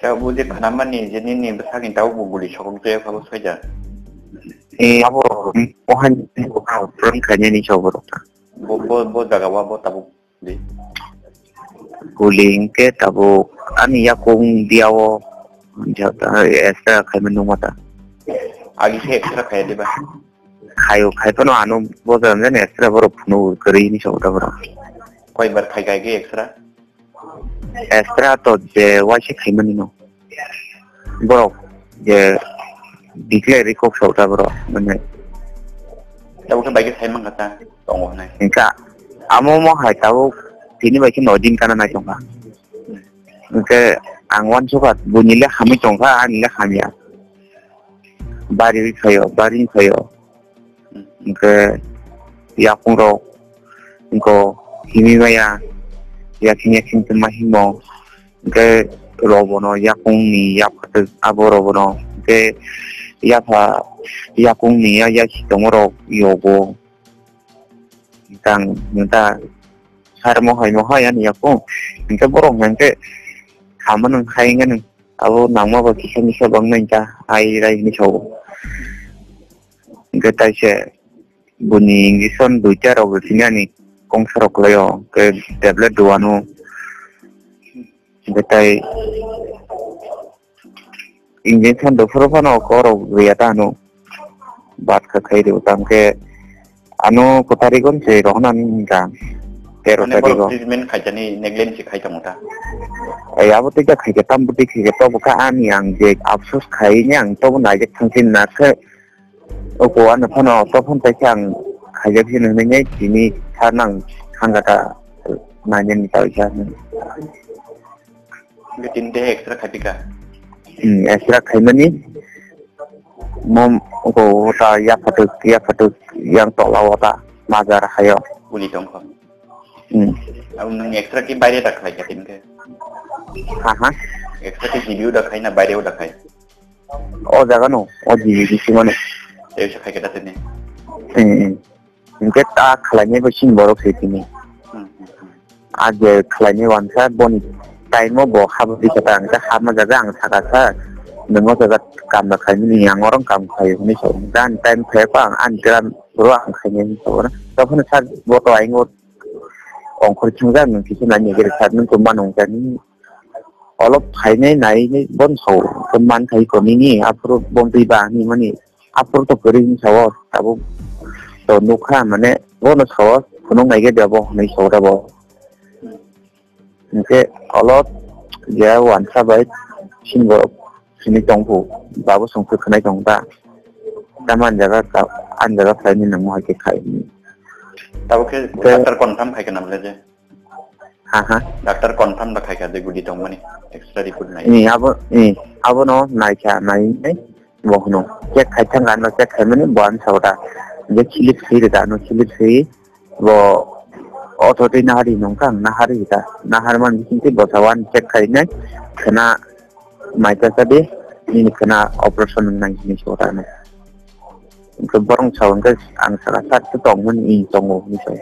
자, 우리 가나만이 이제 니님 사긴 다우고 물리 적응돼요 하고 소자. 아버 뭐한 그런 개념이 저거로. 뭐 다가와 뭐 따고 네. 구링 게 따고 아니 야공 디아워 저다 에스라 가면 농마다. 아기 새 엑스트라 가야 돼 봐. 가요 갈거는 안 오보다는 에스라 버로 분노 그레인이 저거다 그럼. 거의 뭐 가게 엑스트라. 에스라 또 이제 와시 가면이노. 뭐로 이제 디클레리 꼭 저거다 그럼. 근데 đâu cái bài cái thêm người ta còn một này 그러니까 아무 뭐 할다고 비니 바이kin 어딘 가나 나 정가. 그러니까 angwansu가 bunyilah kami 정가 아니라 함이야. 바리 커요. 그 야공로 이거 힘이야. 야킹야 킹트마 힘어. 그 로보노 야공니 야파트 아보로보노. 그 야파 야공니야 야시동으로 요고. 일단 người 사람 뭐 야고. 그러니까 뭐로 그 가면은 하잉은 아우 나무가 기생이셔 먹는자 아이라 이미 저고 그 다시 분이 손 두자로 그냥 공사로 그래요 그 태블릿 도와노 그 다이 인젝션도 프로파노 거로 위에다노 바트 카이도 담게 아노 고타리곤 제로 하나니까 pero tadi treatment kajani neglen si kai tamuta ya betul kai ketam betul kai ketam bukaan yang je absus kai yang to nai je thangsin na ke ko an phano to phon tai chang kai je phin ne ne ji ni thanang khangata na nyen ta cha ne bitin de extra khatika extra kai mani mom ko ta ya phatu yang to lawata mazar hayo uli tong ko ông extra cái bài đặc hay cái tính cái extra cái review đặc hay là bài đều đặc hay 자가 노 어디 지금은 đều sẽ hay cái đặc này 이게 딱 클라이메 버신 뭐로 되더니 아제 클라이메 완사 보니 타이머 뭐 하버디 같다 그러니까 하면 자장 사가서 너무 제가 감나 가는 양어랑 감 가요 근데 저단 타임 배방 안 그런 그런 가는 거는 저번에 사 뭐도 아니고 엉클 청자는 기존한 얘기를 찾는 것만 온다니 얼업 파이네 나이네 본소 것만 다 있거니 앞으로 몸비바니 뭐니 앞으로도 그린 저어 따고 또 녹화하면에 뭐는 저어 그놈 나이게 되고 내 저어라고 이제 얼업 이제 완사바이 신고 신이 정부 바보 성표 그날 정다 다만 제가 앉아가 살면 너무 하게 가요 tao cái doctor confirm khai cái nằm lên chứ doctor confirm là khai cái gì gudi tông mani extra report này abo nó này cha này đấy bộ nó check khai thằng anh nó check khai mình bọn sau đó cái chilip free đó nó chilip free bộ auto đi na đi nông cang na hari ta na hari man chính bộ sawan check khai này kena mai ta tadi ini kena operation nang ini sau đó này cái borong sau cái anh sẽ sát cái tổng mình in trong ngô như vậy